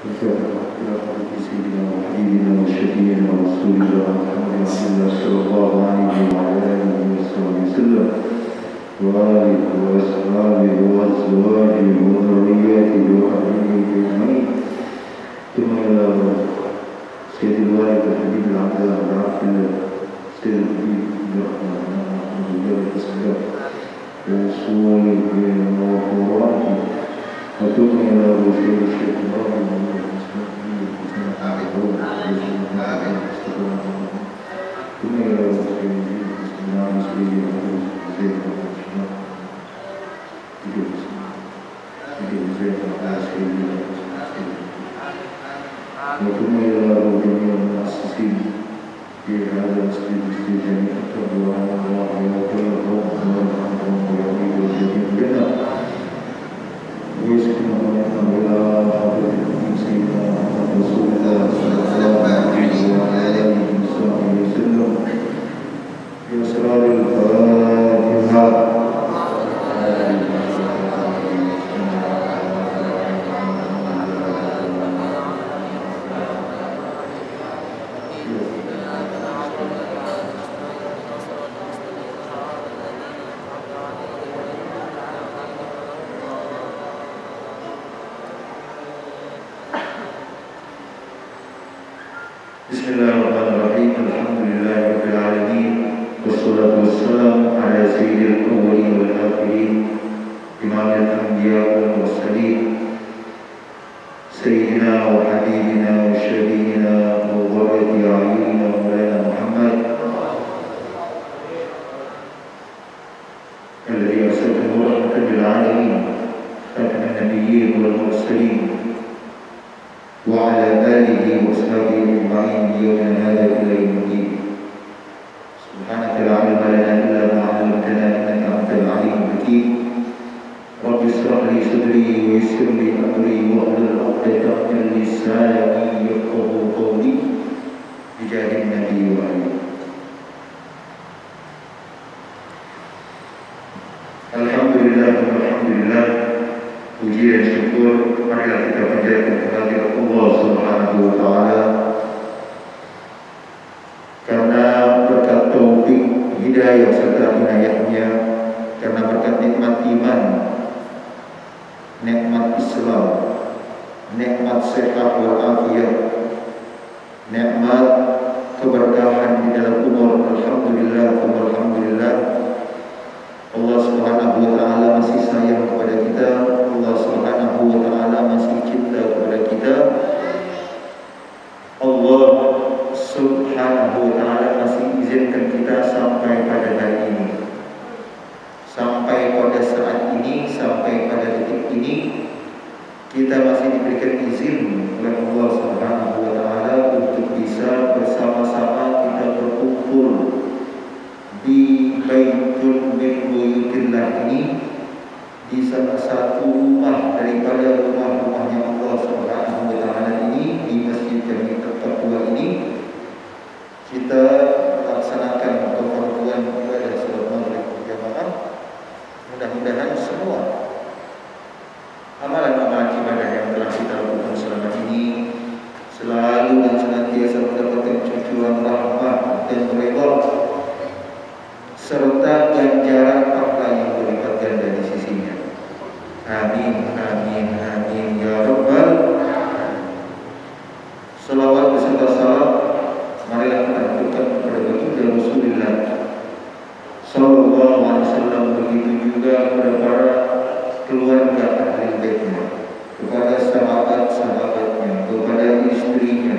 سيدنا وحبيبنا وشفيعنا ورسولنا محمد صلى الله عليه وعلى آله وصحبه وسلم وآله وأصحابه وأزواجه وذرياته وأهله أجمعين ثم إلى سيد الوالد الحبيب العبد الله سيد الحبيب وصول وقراته وثم إلى رسول الشيخ إبراهيم Bismillahirrahmanirrahim. Alhamdulillahirabbil alamin. Wassalatu wassalamu ala sayyidil awwalin wal akhirin. Imamil anbiya wal mursalin. Sayyidina wa habibina wa syafi'ina wa qurrati a'yunina Maulana Muhammad. Alladhi arsaltahu rahmatan lil alamin. Khataman nabiyyin wal mursalin. وعلى آله وأصحابه أجمعين يوم هذا إلى يوم الدين. سبحانك لا علم لنا إلا ما علمتنا إنك أنت العليم الحكيم. رب اشرح لي صدري ويسر لي أمري واحلل عقدة من لساني يفقهوا قولي بجاه النبي وآله. Alhamdulillah. Puji dan syukur marilah kita panjatkan kehadirat Allah Subhanahu wa taala karena berkat taufik hidayah serta inayahnya, karena berkat nikmat iman, nikmat Islam, nikmat sehat wal afiyah, nikmat keberkahan di dalam umur. Alhamdulillah. Allah Subhanahu wa taala masih sayang kepada kita. Allah Subhanahu wa taala masih cinta kepada kita. Allah Subhanahu wa taala masih izinkan kita sampai pada hari ini, sampai pada saat ini, sampai pada detik ini kita masih diberikan izin oleh Allah Subhanahu wa taala untuk bisa bersama-sama kita berkumpul di Baitul min buyutillah ini, di salah satu rumah daripada rumah-rumahnya Allah Subhanahu wa taala ini, di Masjid Jami At-Taqwa ini kita laksanakan pertemuan ibadah salat maghrib berjamaah. Mudah-mudahan semua amalan-amalan ibadah yang telah kita lakukan selama ini selalu dan senantiasa mendapatkan cucuran rahmat dan ridha serta ganjaran pahala yang berlipat ganda di sisinya. Amin, amin, amin ya rabbal alamin. Salawat beserta salam marilah kita haturkan kepada baginda Rasulullah sallallahu alaihi wasallam, begitu juga kepada para keluarga ahli baitnya, kepada sahabat-sahabatnya, kepada istrinya,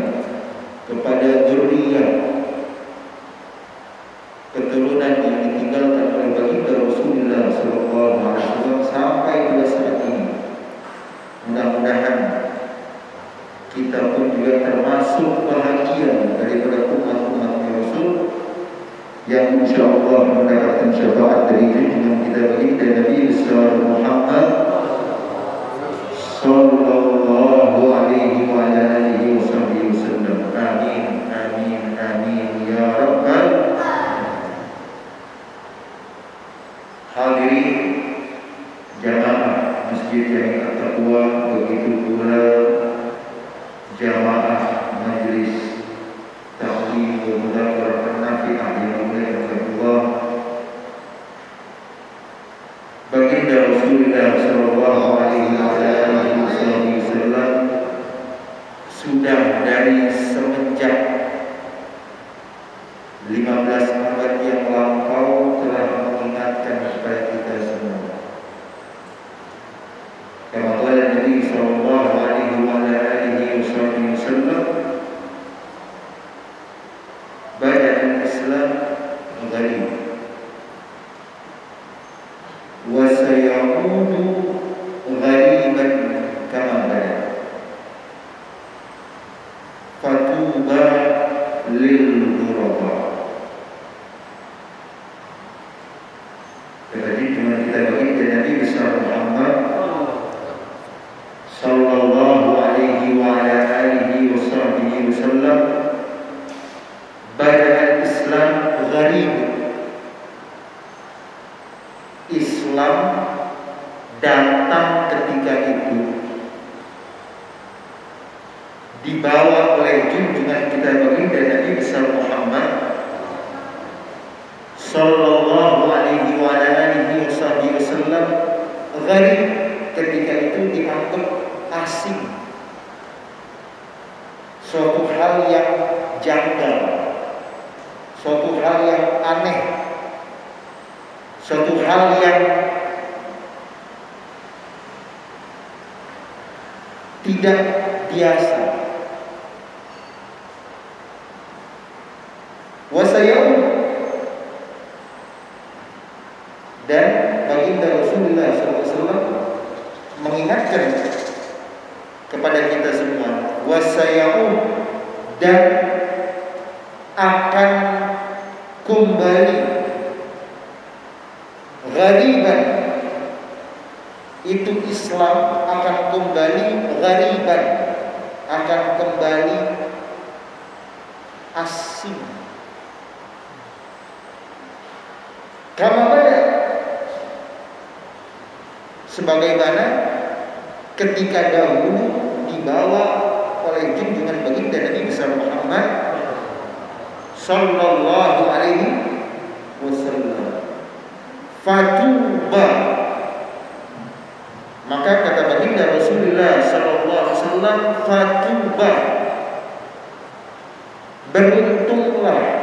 kepada zuriyah, keturunan yang ditinggalkan oleh baginda Rasulullah sallallahu alaihi wasallam sampai pada saat ini. Mudah-mudahan kita pun juga termasuk bahagian daripada umat-umat Rasul yang insyaallah mendapatkan syafaat dari junjungan kita baginda Nabi Muhammad sallallahu alaihi wa alihi wasallam. Amin, amin, amin ya rabbal hadirin jamaah Masjid Jami At-Taqwa, begitu pula dari semenjak 15 abad yang lampau telah mengingatkan kepada kita semua. Kama qala Nabi sallallahu alaihi wasallam, bada al-Islam gharib wa sayaudu ghariban kama bada. Fatuba lil ghuraba. Jadi cuma kita bagi Nabi besar Muhammad sallallahu alaihi wa ala alihi wasallam, bada al-Islam gharib. Islam datang ketika itu dibawa oleh junjungan kita baginda Nabi besar Muhammad sallallahu alaihi wa alihi wasallam. Gharib ketika itu dianggap asing, suatu hal yang janggal, suatu hal yang aneh, suatu hal yang tidak biasa. Wasayaum, dan baginda Rasulullah SAW mengingatkan kepada kita semua, wasayaum, dan akan kembali ghariban, itu Islam akan kembali ghariban, akan kembali asing. Kama bada, sebagaimana ketika dahulu dibawa oleh junjungan baginda Nabi besar Muhammad sallallahu alaihi wasallam. Fatuba, maka kata baginda Rasulullah sallallahu alaihi wasallam, fatuba, beruntunglah,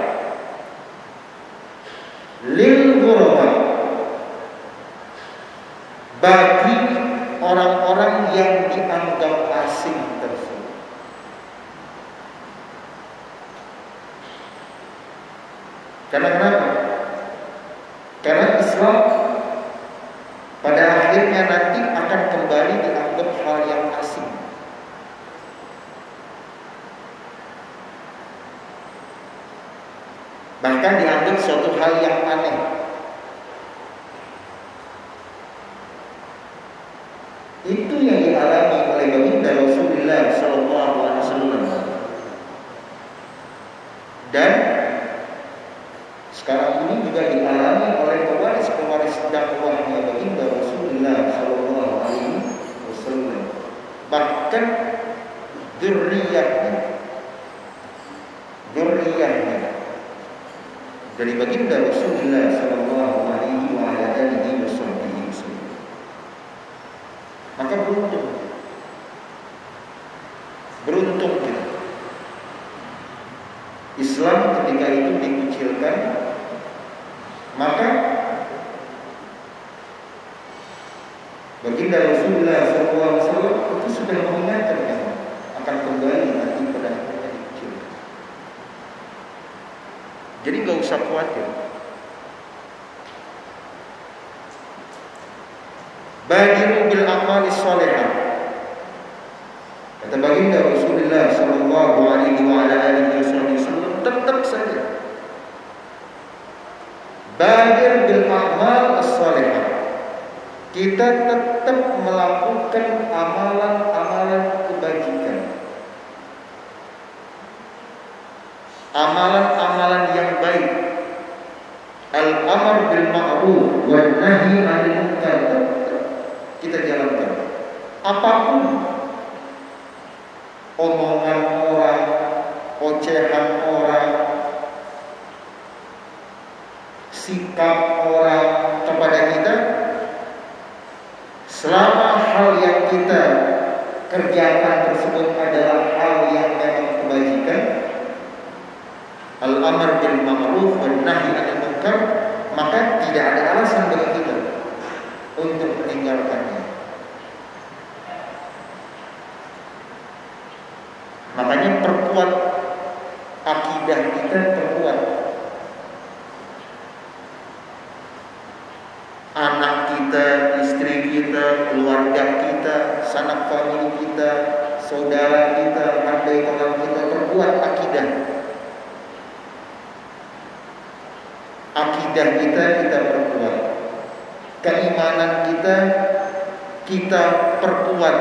lil ghuraba, bagi orang-orang yang dianggap asing tersebut. Karena kenapa? Karena Islam pada akhirnya nanti akan kembali dianggap hal yang asing. Bahkan dianggap suatu hal yang aneh. Itu yang dialami oleh baginda Rasulullah SAW. Dan sekarang ini juga dialami oleh pewaris-pewaris dakwahnya baginda Rasulullah SAW. Bahkan dzurriyyahnya dari baginda Rasulullah SAW. Maka beruntung kita. Islam ketika itu dikucilkan, maka baginda Rasulullah SAW itu sudah mengingatkan akan kembali nanti pada akhirnya dikucilkan. Jadi nggak usah khawatir. Badiru bil a'malis shalihah. Kata baginda Rasulullah sallallahu alaihi wasallam, tetap saja badir bil a'mal as-shalihah. Kita tetap melakukan amalan-amalan kebajikan, amalan-amalan yang baik. Al-amr bil ma'ruf wan nahi 'anil munkar kita jalankan. Apapun omongan orang, ocehan orang, sikap orang kepada kita, selama hal yang kita kerjakan tersebut adalah hal yang memang kebajikan, al-amr bil ma'ruf wan nahi 'anil munkar, maka tidak ada alasan bagi kita untuk meninggalkannya. Makanya perkuat akidah kita, perkuat anak kita, istri kita, keluarga kita, sanak famili kita, saudara kita, andai teman kita, perkuat akidah. Akidah kita perkuat. Keimanan kita perkuat.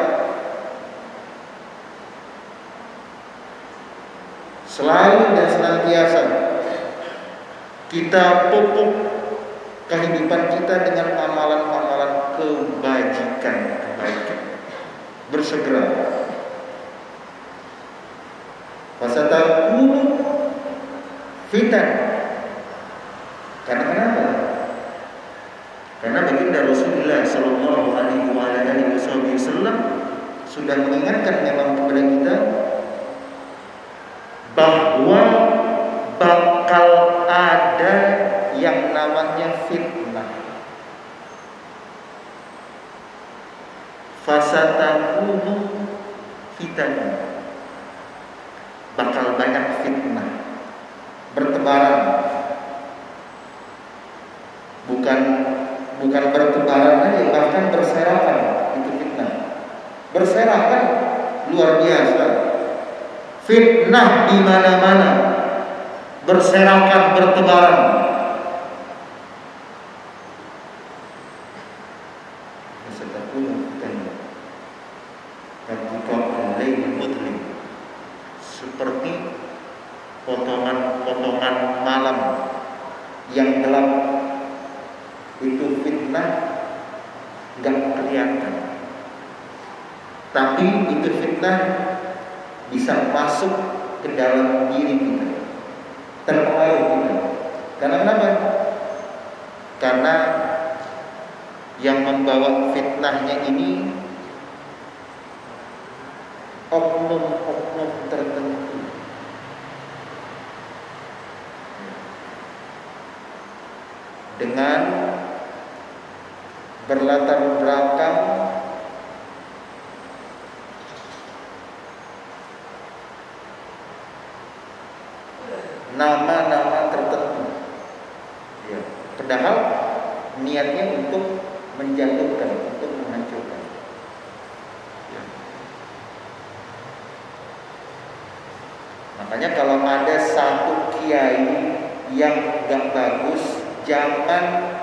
Selalu dan senantiasa kita pupuk kehidupan kita dengan amalan-amalan kebaikan. Bersegera. Fasatakunu fitan. Karena kenapa? Karena baginda Rasulullah Sallallahu Alaihi Wasallam sudah mengingatkan memang kepada kita bahwa bakal ada yang namanya fitnah. Fasatakunu fitan. Bakal banyak fitnah bertebaran. Bukan bertebaran aja, bahkan berserakan, itu fitnah. Berserakan luar biasa. Fitnah di mana-mana, berserakan, bertebaran. Fasatakunu fitan. Ketika al-lail mudlim, seperti potongan-potongan malam yang gelap, itu fitnah gak kelihatan, tapi itu fitnah bisa masuk ke dalam diri kita, terpengaruh kita. Karena kenapa? Karena yang membawa fitnahnya ini oknum-oknum tertentu. Dengan berlatar belakang nama-nama tertentu, ya. Padahal niatnya untuk menjatuhkan, untuk menghancurkan. Ya. Makanya kalau ada satu kiai yang gak bagus, jangan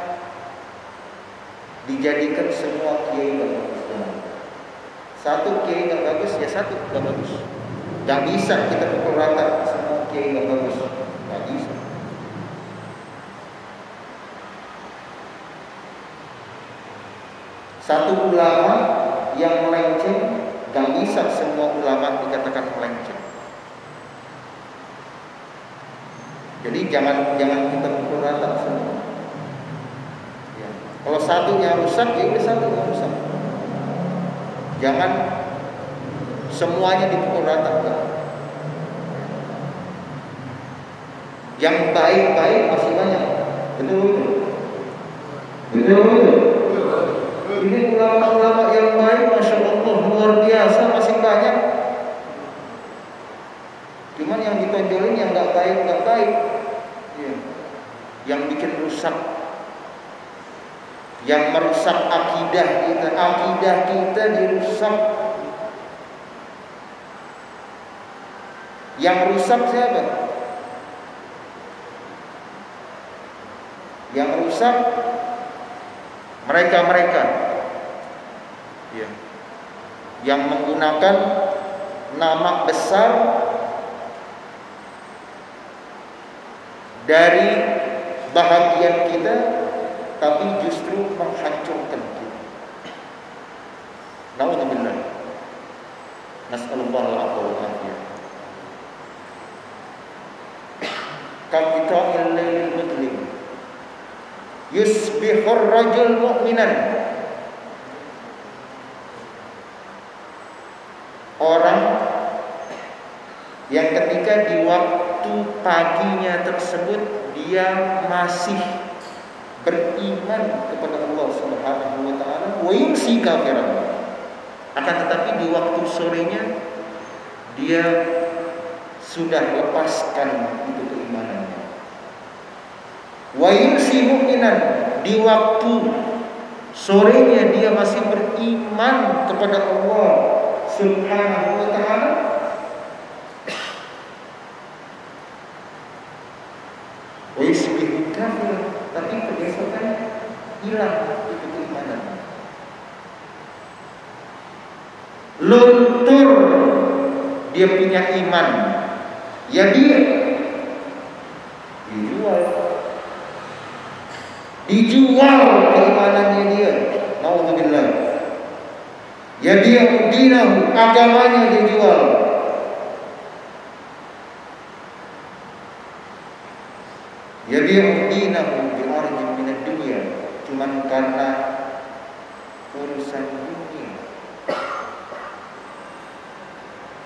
dijadikan semua kiai gak bagus. Satu kiai gak bagus, ya satu gak bagus. Gak bisa kita pukul rata semua kiai gak bagus. Gak bisa. Satu ulama yang melenceng, gak bisa semua ulama dikatakan melenceng. Jadi jangan kita pukul rata semua. Ya. Kalau satunya rusak, ya udah satunya rusak. Jangan semuanya dipukul rata. Enggak. Yang baik-baik masih banyak. Betul. Ini ulama-ulama yang baik, masya Allah, luar biasa, masih banyak. Cuman yang ditonjolin yang nggak baik, ya. Yang bikin rusak, yang merusak akidah kita dirusak. Yang rusak siapa? Yang rusak mereka, ya, yang menggunakan nama besar dari bahagian kita, tapi justru menghancurkan kita. Nauzubillah. Nas'alullah al-'afwa wal 'afiyah. Kaqita'il lailil mudlim. Yusbihur rajul mu'minan. Orang yang ketika di waktu paginya tersebut dia masih beriman kepada Allah Subhanahu wa taala, wa yumsi kafiran. Akan tetapi di waktu sorenya dia sudah lepaskan itu keimanannya. Wa yumsi mu'minan, di waktu sorenya dia masih beriman kepada Allah Subhanahu wa taala. Wa yusbihu kafir, tapi keesokannya hilang itu keimanan. Luntur dia punya iman, ya dia dijual keimanannya dia. Nauzubillah. Ya dia dinahu, agamanya dijual. Ya dia dinahu bi arjin minad dunya, cuman karena urusan dunia.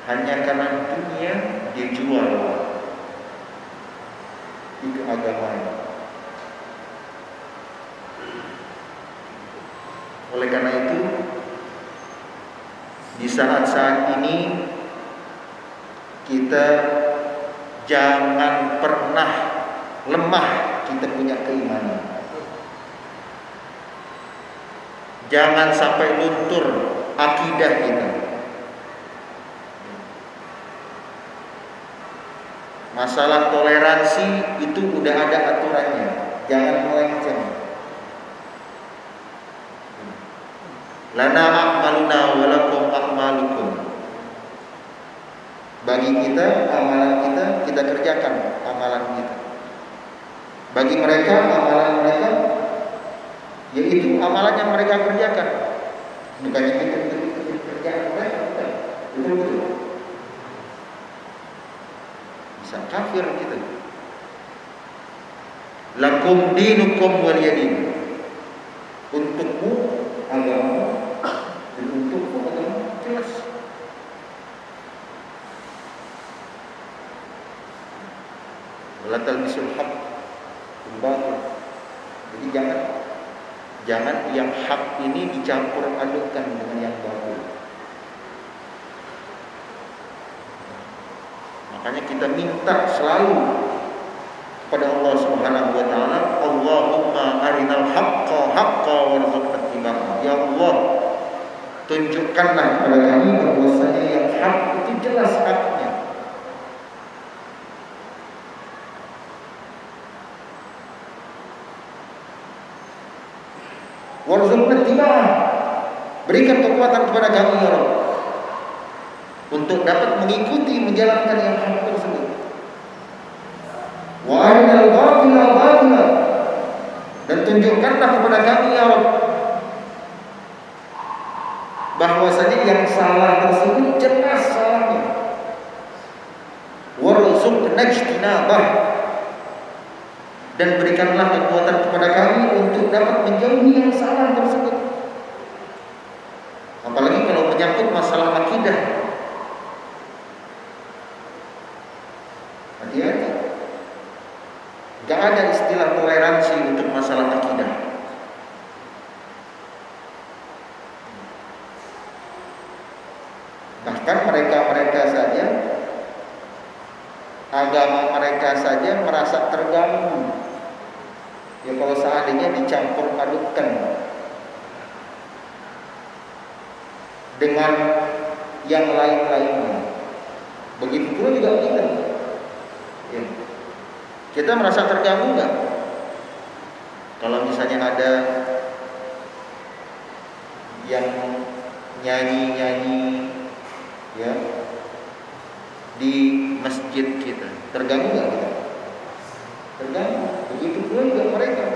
Hanya karena dunia dia jual itu agamanya. Oleh karena itu, di saat-saat ini kita jangan pernah lemah kita punya keimanan. Jangan sampai luntur akidah kita. Masalah toleransi itu udah ada aturannya, jangan melenceng. Lana a'maluna wa lakum a'malukum. Bagi kita amalan kita, kita kerjakan amalan kita. Bagi mereka amalan mereka, yaitu amalan yang mereka kerjakan. Bukannya kita kerjaan mereka, bukan. Betul-betul. Bisa kafir kita. Lakum dinukum waliyadin. Untukmu agama, dan untukmu agama, jelas. Wala talbisul haqq bil batil. Jadi jangan yang hak ini dicampur adukkan dengan yang batil. Makanya kita minta selalu kepada Allah Subhanahu wa taala, Allahumma arinal haqqa haqqa warzuqna ittiba'ah. Ya Allah, tunjukkanlah kepada kami bahwasanya yang hak itu jelas haknya. Warzuqna ittiba'ah. Berikan kekuatan kepada kami ya Rabb untuk dapat mengikuti menjalankan yang hak tersebut. Wa arinal batila batila, dan tunjukkanlah kepada kami ya Rabb bahwasanya yang salah tersebut jelas salahnya. Warzuqna ijtinabah, dan berikanlah kekuatan kepada kami untuk dapat menjauhi yang salah tersebut. Apalagi kalau menyangkut masalah akidah. Hati-hati. Gak ada istilah toleransi untuk masalah akidah. Bahkan mereka saja, agama mereka saja merasa terganggu. Ya kalau seandainya dicampur adukkan dengan yang lain-lainnya. Begitu pula juga kita. Ya. Kita merasa terganggu nggak? Kalau misalnya ada yang nyanyi-nyanyi ya di masjid kita, terganggu nggak kita? Terganggu. Begitu pula juga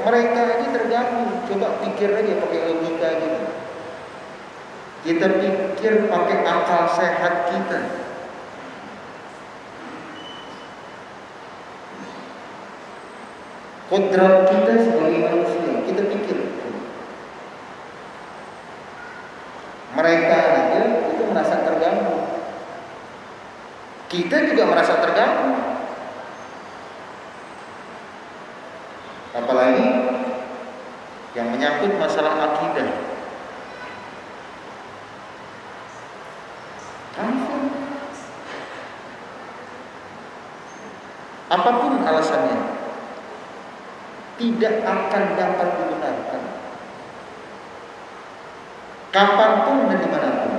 mereka aja terganggu. Coba pikir aja pakai logika gitu. Kita pikir pakai akal sehat kita. Kodrat kita sebagai manusia, kita pikir. Mereka aja itu merasa terganggu. kita juga merasa terganggu. Apalagi yang menyangkut masalah akidah. Apapun alasannya, tidak akan dapat dibenarkan. Kapanpun dan dimanapun,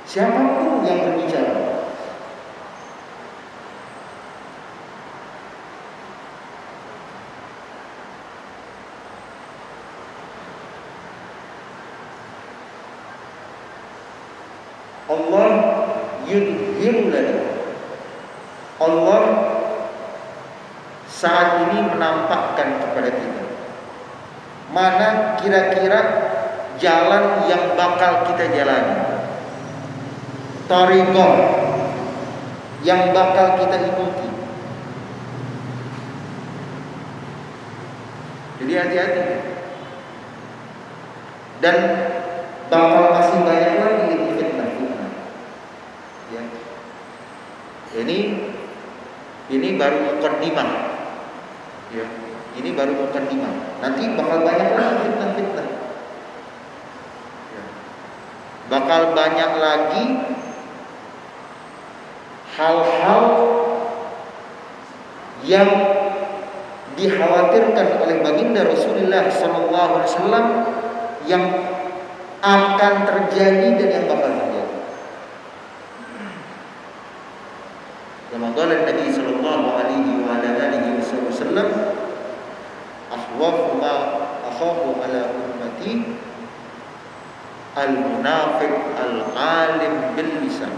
siapapun yang berbicara. Allah yudhiru lana. Allah saat ini menampakkan kepada kita mana kira-kira jalan yang bakal kita jalani, thariqah yang bakal kita ikuti. Jadi hati-hati. Dan bakal masih banyak lagi fitnah-fitnah. Ya. Ini baru muqaddimah. Ya, ini baru muqaddimah. Nanti bakal banyak lagi fitnah-fitnah. Ya. Bakal banyak lagi hal-hal yang dikhawatirkan oleh baginda Rasulullah SAW yang akan terjadi dan yang bakal terjadi. Kama qala Nabi sallallahu alaihi wa ala alihi wasallam, "Akhwafu ma akhafu ala ummati al-munafiq al-alim bil lisan."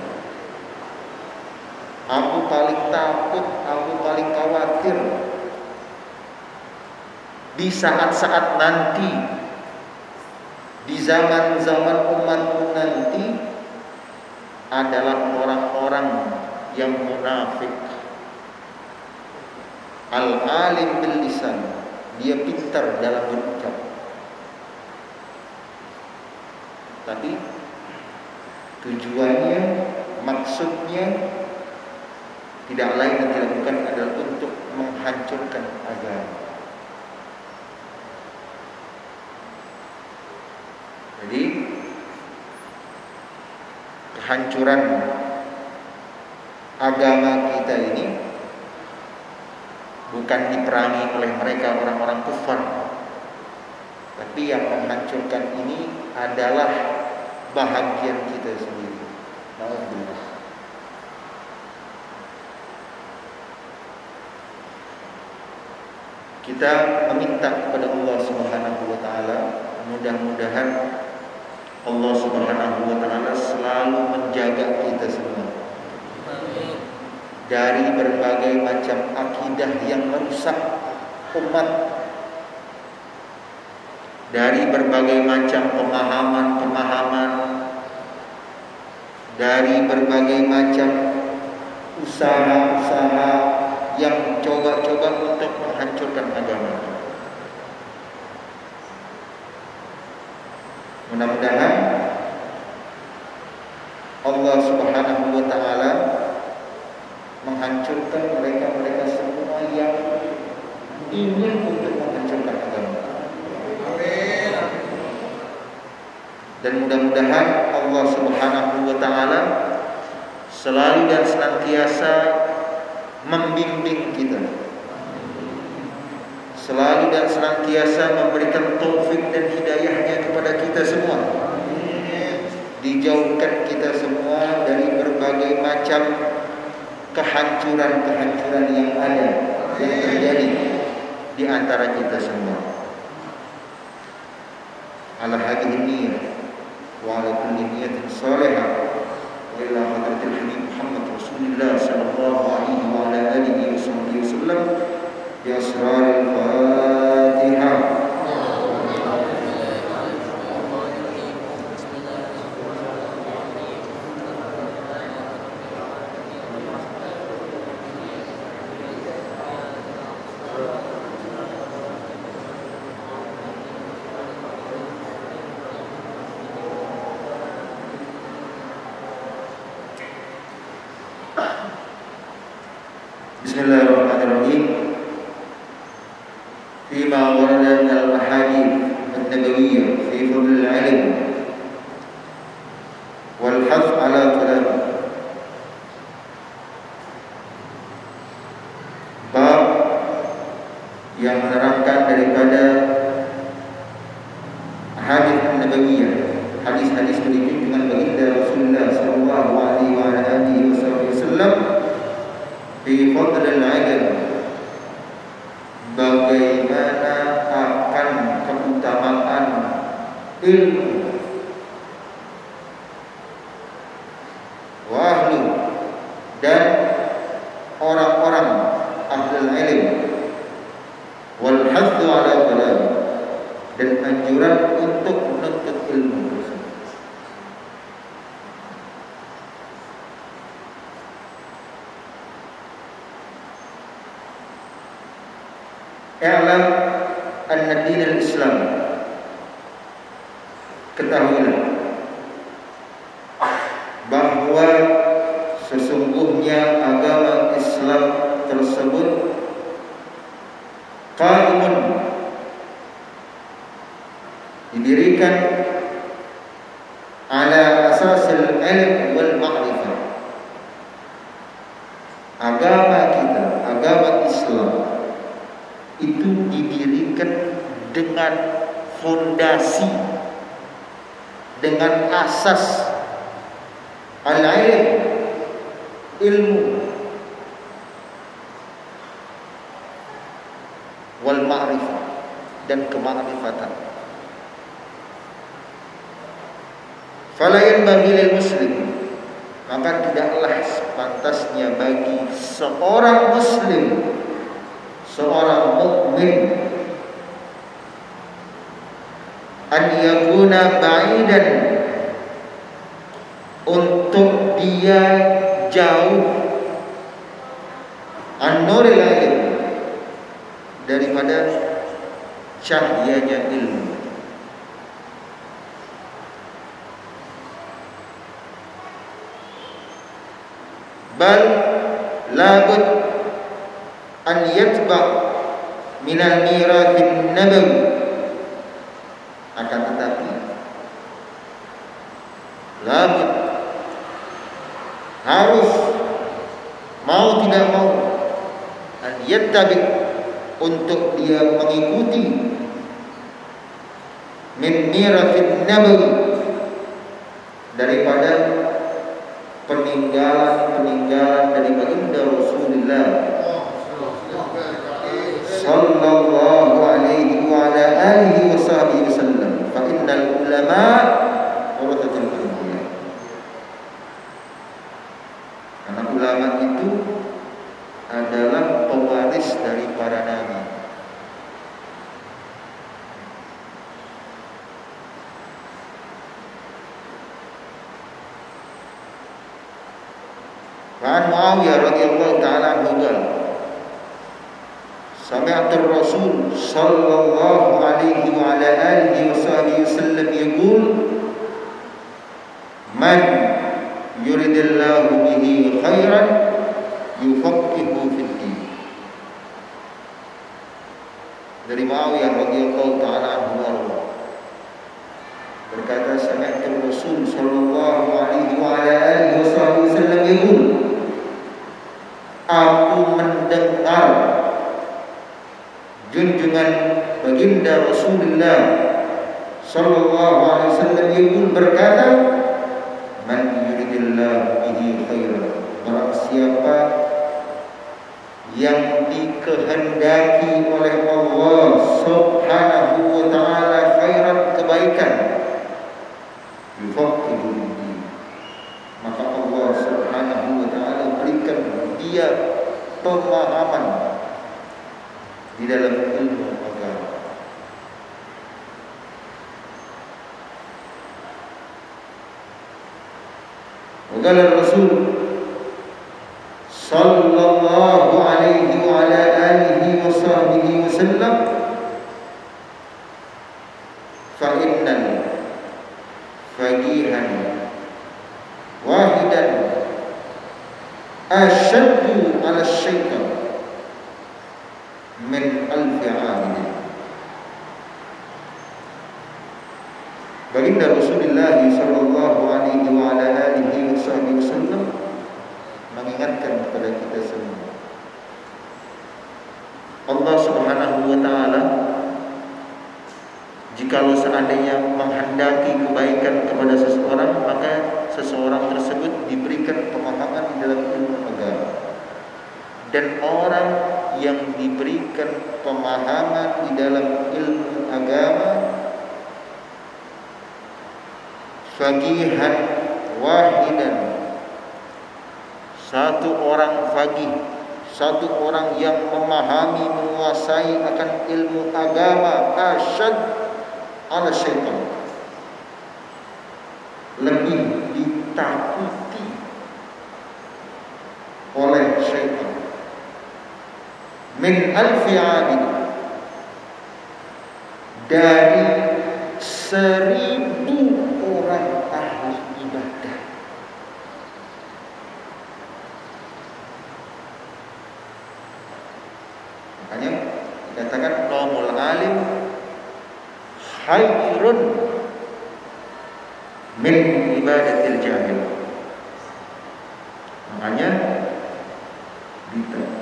Aku paling takut, aku paling khawatir di saat-saat nanti, di zaman-zaman umatku nanti, adalah orang-orang yang munafik, al-alim bil lisan, dia pintar dalam berucap, tapi tujuannya, maksudnya tidak lain yang dilakukan adalah untuk menghancurkan agama. Jadi kehancuran agama kita ini bukan diperangi oleh mereka orang-orang kufar, tapi yang menghancurkan ini adalah bahagian kita sendiri. Alhamdulillah. Kita meminta kepada Allah Subhanahu wa taala, mudah-mudahan Allah Subhanahu wa taala selalu menjaga kita semua dari berbagai macam akidah yang merusak umat, dari berbagai macam pemahaman-pemahaman, dari berbagai macam usaha-usaha yang coba-coba untuk menghancurkan agama. Mudah-mudahan Allah Subhanahu wa taala menghancurkan mereka-mereka semua yang ingin untuk menghancurkan agama. Amin. Dan mudah-mudahan Allah Subhanahu wa taala selalu dan senantiasa membimbing kita, selalu dan senantiasa memberikan taufik dan hidayahnya kepada kita semua. Dijauhkan kita semua dari berbagai macam kehancuran-kehancuran yang ada, yang terjadi di antara kita semua. Ala hadhihi niyyah wa ala kulli niyyatin salihah wa ila hadratil habib Muhammad Rasulullah sallallahu alaihi wa ala alihi wasallam bi asraril Fatihah. Bismillahirrahmanirrahim. Fima warada min al-ahadith an-nabawiyyah fi fadl al-ilm wal hath ala talab. Bab yang menerangkan daripada hadis an-nabawiyyah, hadis-hadis berikut dengan baginda Rasulullah sallallahu alaihi wasallam fi fadl al-ilm, bagaimana akan keutamaan ilmu wa ahlu dan orang-orang ahlul ilm wal hadd ala talab dan anjuran untuk menuntut ilmu. I'lam anna din al-Islam, ketahuilah bahwa sesungguhnya agama Islam tersebut qaimun, didirikan ala asasil ilm wal ma'rifah. Agama kita, agama Islam itu didirikan dengan fondasi, dengan asas al-ilm, ilmu, wal ma'rifah dan kemakrifatan. Fala yanbaghi lil muslim, maka tidaklah sepantasnya bagi seorang muslim, seorang mukmin, an yakuna ba'idan, untuk dia jauh, an-nuril ilm, daripada cahayanya ilmu. Bal labud an yatba' minal mirathin nabawi, akan tetapi labud, harus, mau tidak mau, an yattabi', untuk dia mengikuti, min mirathin nabawi, daripada peninggalan dari baginda Rasulullah sallallahu alaihi wa ala alihi wasallam. Fa innal ulama warathatul anbiya, karena ulama itu adalah pewaris dari para nabi. An Muawiyah radhiyallahu ta'ala anhu qala sami'tu ar-rasul sallallahu alaihi wa ala alihi wasallam yaqul man yuridillahu bihi khairan yufaqihu fid din. Dari Muawiyah radhiyallahu ta'ala anhu berkata, sami'tu ar-rasul sallallahu alaihi wa ala alihi wasallam yaqul, aku mendengar junjungan baginda Rasulullah sallallahu alaihi wasallam yaqul, berkata, man yuridillahu bihi khairan, barang siapa yang dikehendaki oleh Allah subhanahu wa ta'ala khairan, kebaikan, yufaqihu fid-din, maka Allah subhanahu wa ta'ala berikan dia pemahaman di dalam ilmu agama. Qala Rasul sallallahu alaihi wa ala alihi wa sahbihi wasallam, fa innal faqihan wahidan asyaddu ala syaitan Alfi 'abidin. Baginda Rasulullah sallallahu alaihi wa ala alihi wasallam mengingatkan kepada kita semua, Allah Subhanahu wa taala jikalau seandainya menghendaki kebaikan kepada seseorang, maka seseorang tersebut diberikan pemahaman di dalam ilmu agama. Dan orang yang diberikan pemahaman di dalam ilmu agama, faqihan wahidan, satu orang faqih, satu orang yang memahami, menguasai akan ilmu agama, asyad ala syaitan, lebih ditakuti oleh syaitan, min alfi 'abid, dari 1000 orang ahli ibadah. Makanya dikatakan qaumul alim khairun min ibadatil jahil. Makanya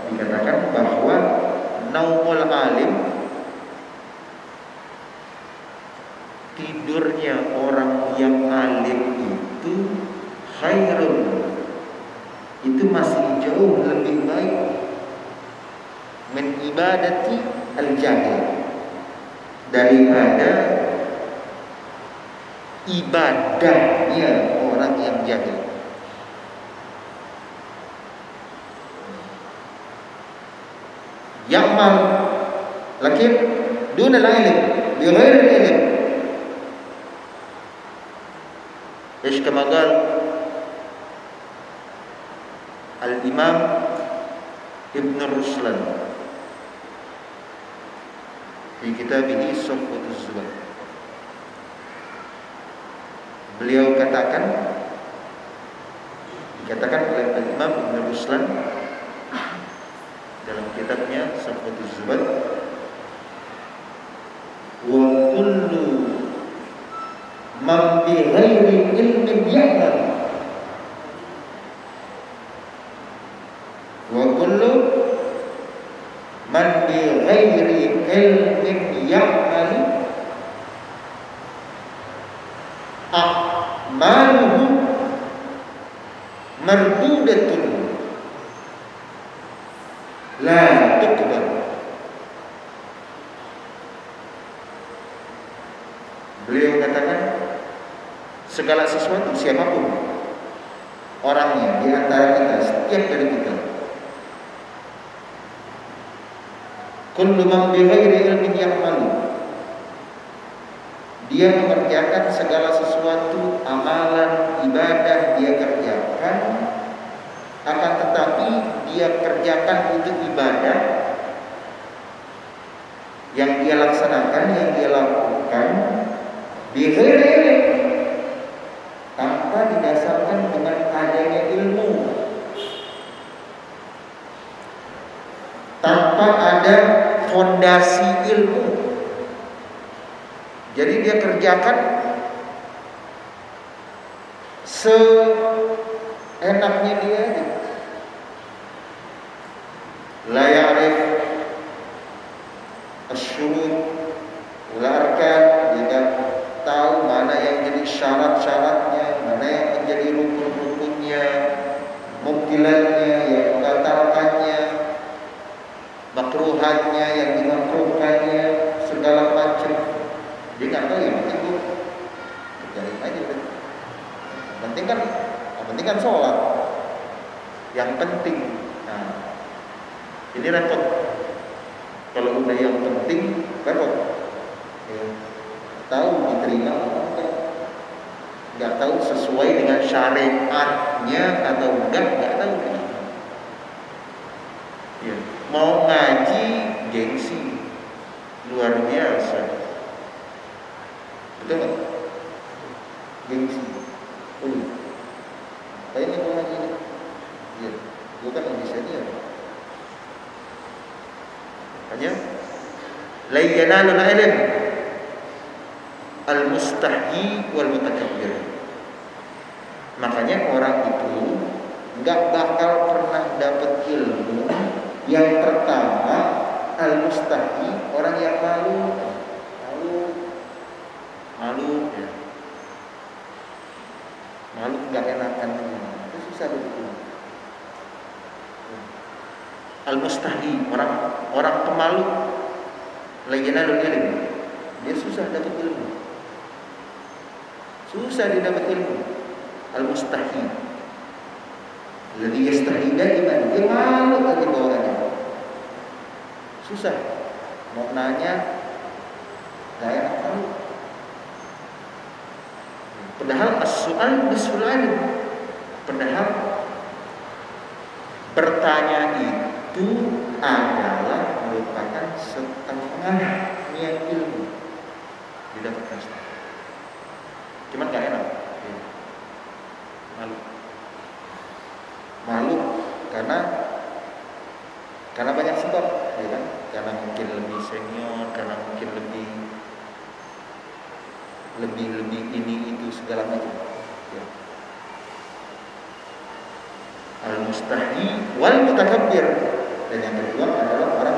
dikatakan bahwa naumul alim, tidurnya orang yang alim itu khairun, itu masih jauh lebih baik min ibadati al-jahil, daripada ibadahnya orang yang jahil. Ya'mal lakin duna al-ilm, bi ghairi al-ilm. Ish kama qala al-Imam Ibn Ruslan di kitabih Safwatuz Zuhad. Beliau dikatakan oleh Imam Ibn Ruslan dalam kitabnya Safwatuz Zuhad, wa kullu man bi ghairi ilmin ya'mal, wa kullu man bi ghairi ilmin ya'mal a'maluhu mardudatun la tuqbal. Beliau katakan segala sesuatu, siapapun orangnya di antara kita, setiap dari kita, kullu man bi ghairi ilmin ya'malu, dia mengerjakan segala sesuatu amalan ibadah dia kerjakan, akan tetapi dia kerjakan itu ibadah yang dia laksanakan, yang dia lakukan bi ghairi ilm, tanpa didasarkan dengan adanya ilmu, tanpa ada fondasi ilmu. Jadi dia kerjakan seenaknya dia aja. La ya'rif asy-syurut wal arkan, dia tak tahu mana yang jadi syarat-syaratnya, mana yang menjadi rukun-rukunnya, mubtilannya, yang membatalkannya, makruhannya, yang dimakruhkannya, segala macam. Dia nggak tahu, yang penting gue kerjain aja udah. Yang penting kan sholat. Yang penting. Nah, ini repot. Kalau udah yang penting repot. Ya, tahu diterima atau enggak? Nggak tahu sesuai dengan syariatnya atau nggak tahu. Ya, mau ngaji gengsi luar biasa. Betul nggak? Gengsi. Saya ini mau ngaji nih. Iya, gue kan lebih senior. Makanya la yanalul ilm al-mustahyi wal mutakabbir. Makanya orang itu nggak bakal pernah dapat ilmu. Yang pertama, al-mustahyi, orang yang malu ya. Malu nggak enakan, itu susah betul. Al-mustahyi, orang pemalu, la yanalul ilm, dia susah dapat ilmu. Susah dia dapat ilmu. Al-mustahyi, alladhi yastahi daiman, dia malu aja bawaannya. Susah mau nanya, gak enak tahu. Padahal as-su'al nisful ilm, padahal bertanya itu adalah merupakan setengah niat ilmu didapatkan. Cuman gak enak, malu karena banyak sebab, ya kan? Karena mungkin lebih senior, karena mungkin lebih ini itu segala macam. Ya. Al-mustahyi wal mutakabbir, dan yang kedua adalah orang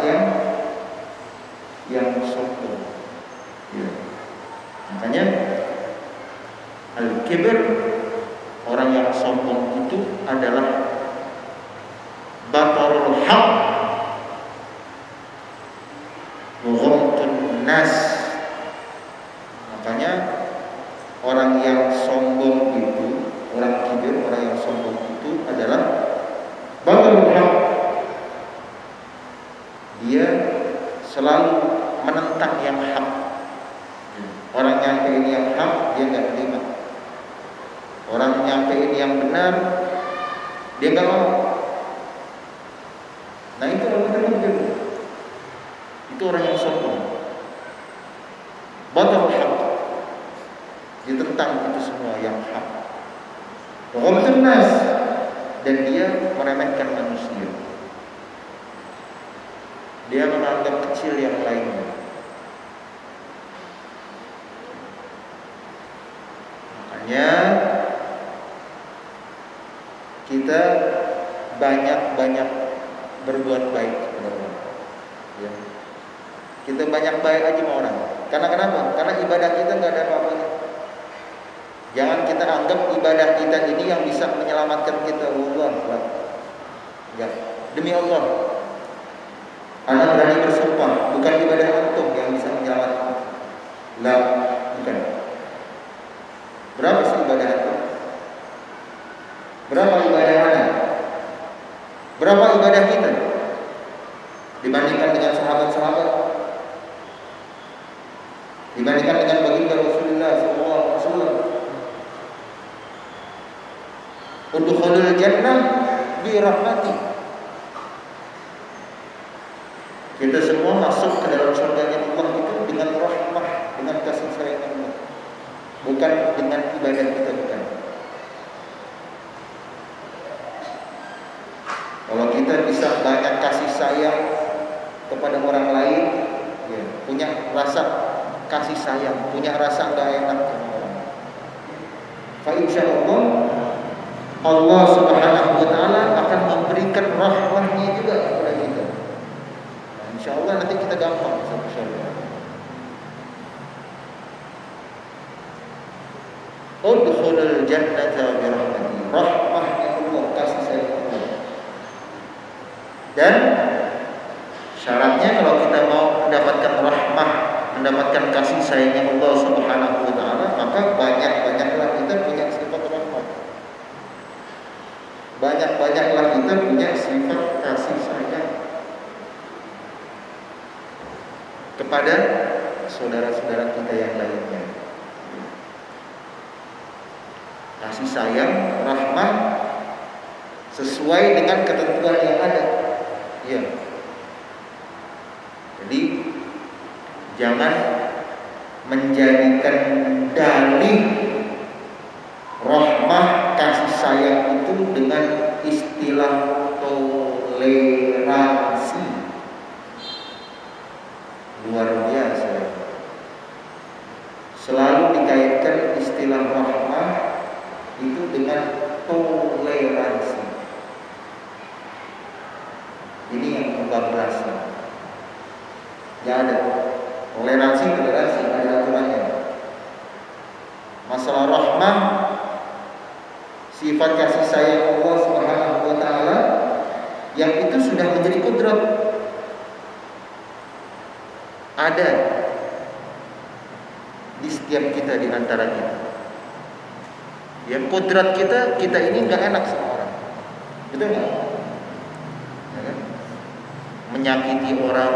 yang sombong. Ya. Makanya al-kibr, orang yang sombong itu adalah batarul haq wa ghamtun nas. Makanya orang yang sombong itu, orang kibir, orang yang sombong itu adalah batarul haq. Dia selalu menentang yang hak. Orang nyampein yang hak, dia nggak terima. Orang nyampein yang benar, dia nggak mau. Nah itu orang kibir, itu orang yang sombong. Batarul haq, ditentang itu semua yang hak. Ghamtun nas, dan dia meremehkan manusia. Dia menganggap kecil yang lainnya. Makanya kita banyak-banyak berbuat baik kepada orang. Ya. Kita banyak baik aja sama orang. Karena kenapa? Karena ibadah kita nggak ada apa-apanya. Jangan kita anggap ibadah kita ini yang bisa menyelamatkan kita. Allah, ya. Demi Allah, Anda berani bersumpah, bukan ibadah antum yang bisa menyelamatkan. Lah, bukan. Berapa sih ibadah antum? Berapa ibadah Anda? Berapa ibadah kita dibandingkan dengan sahabat-sahabat? Dibandingkan dengan baginda Rasulullah SAW. Udkhulul jannah bi rahmati. Kita semua masuk ke dalam surganya Allah itu dengan rahmah, dengan kasih sayang Allah, bukan dengan ibadah kita, bukan. Kalau kita bisa banyak kasih sayang kepada orang lain, ya, punya rasa kasih sayang, punya rasa gak enak sama orang, fa insyaallah Allah Subhanahu wa taala akan memberikan rahmatnya juga kepada kita. Nah, insyaallah nanti kita gampang sampai surga. Udkhulul jannata bi rahmati. Rahmatnya Allah, kasih sayang Allah. Dan syaratnya kalau kita mau mendapatkan rahmah, mendapatkan kasih sayangnya Allah Subhanahu wa taala, maka banyak-banyaklah kita punya sifat rahmat. Banyak-banyaklah kita punya sifat kasih sayang kepada saudara-saudara kita yang lainnya. Kasih sayang, rahmat sesuai dengan ketentuan yang ada. Ya. Jadi jangan menjadikan dalih rahmah kasih sayang itu dengan istilah toleransi. Luar kebablasan. Tidak ada. Toleransi ada aturannya. Masalah rahmah, sifat kasih sayang Allah Subhanahu wa taala, yang itu sudah menjadi kudrat. Ada di setiap kita, di antara kita. Yang kudrat kita ini nggak enak sama orang. Betul nggak? Ya kan? Menyakiti orang,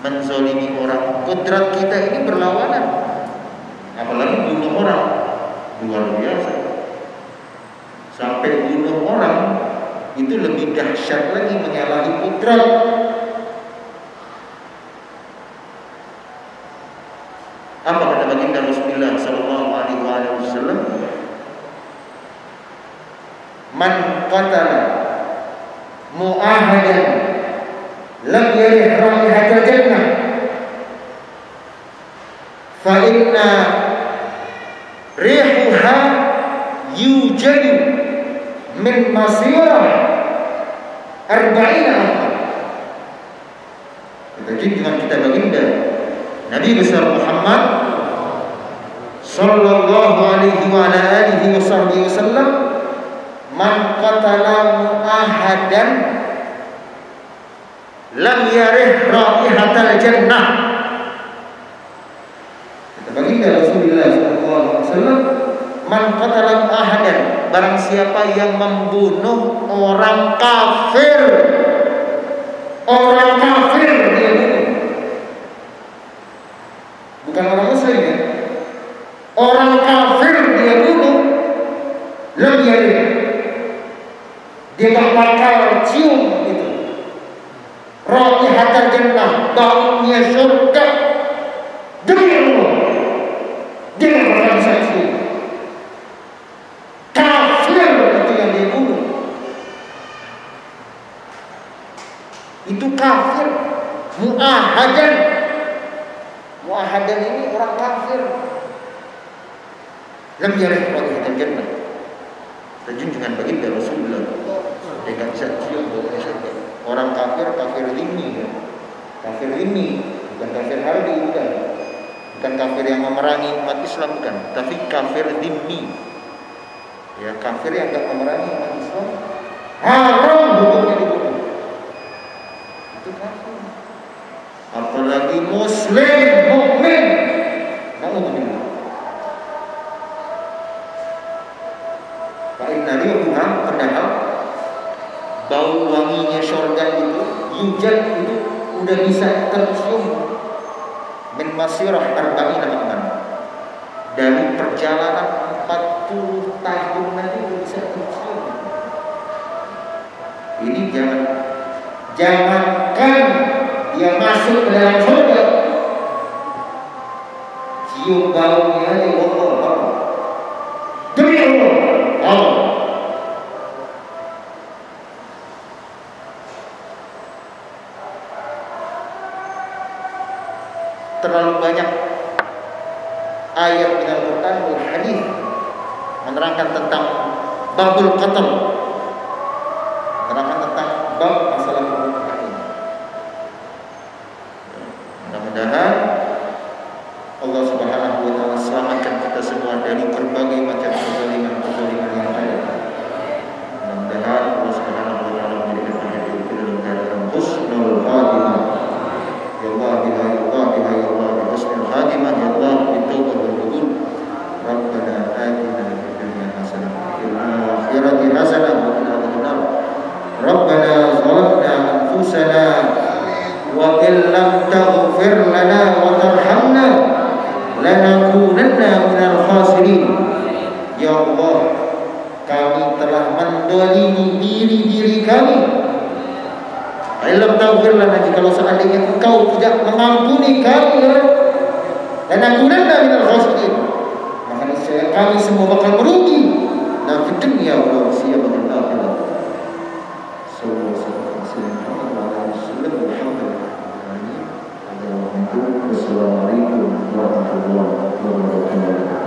menzolimi orang. Kudrat kita ini berlawanan. Apalagi bunuh orang, luar biasa. Sampai bunuh orang itu lebih dahsyat lagi, menyalahi kudrat. Apa kata baginda Rasulullah sallallahu alaihi wasallam? Man qatala mu'ahadan lam yarih raihatal jannah fa inna rihuha yujadu min masirah 40 amal. Kita junjungan kita baginda Nabi besar Muhammad sallallahu alaihi wa alihi wasallam, man qatala mu'ahadan lam yarih raihatal jannah. Kata baginda Rasulullah sallallahu alaihi wasallam, man qatala mu'ahadan, barang siapa yang membunuh orang kafir, orang kafir dia bunuh. Bukan orang muslim ya. Orang kafir dia bunuh, lam yarih, dia gak bakal cium itu raihatal jannah, baunya surga. Demi Allah, dia gak bakal bisa cium. Kafir itu yang dia bunuh, itu kafir. Mu'ahadan, mu'ahadan ini orang kafir. Lam yarih raihatal jannah. Junjungan baginda Rasulullah, dia gak bisa cium baunya surga. Orang kafir, kafir dhimmi ya. Kafir dhimmi, bukan kafir harbi, bukan. Bukan kafir yang memerangi umat Islam, bukan. Tapi kafir dhimmi. Ya, kafir yang gak memerangi umat Islam, haram hukumnya dibunuh. Itu kafir. Apalagi muslim, mukmin. Alhamdulillah. Padahal bau wanginya surga itu, yujad itu udah bisa tercium min masirah 40 aman, dari perjalanan 40 tahun nanti udah bisa tercium. Ini jangankan dia masuk ke dalam surga, cium baunya aja Allah. Demi Allah. Terlalu banyak ayat di Al-Quran dan hadis menerangkan tentang babul qatl, menerangkan tentang bab masalah pembunuhan ini. Mudah-mudahan Allah Subhanahu wa taala selamatkan kita semua dari berbagai macam kezaliman yang ada. Mudah-mudahan Allah Subhanahu wa taala menjadikan kita dalam keadaan husnul khatimah. Ya Allah, biha ya Allah, biha ya Allah, bi husnul khatimah ya Allah, bitaubat wal qubul. Rabbana atina fid dunya hasanah wa fil akhirati hasanah wa qina adzabannar. Rabbana zalamna anfusana wa in lam taghfir lana wa tarhamna lanakunanna minal khasirin. Ya Allah, kami telah mendolimi diri kami. Alam taghfir lana, jikalau seandainya Engkau tidak mengampuni kami, dan nakunanna minal khasirin, maka niscaya kami semua bakal merugi. Nah, di dunia wa siya bakal akhirah. Assalamualaikum warahmatullahi wabarakatuh.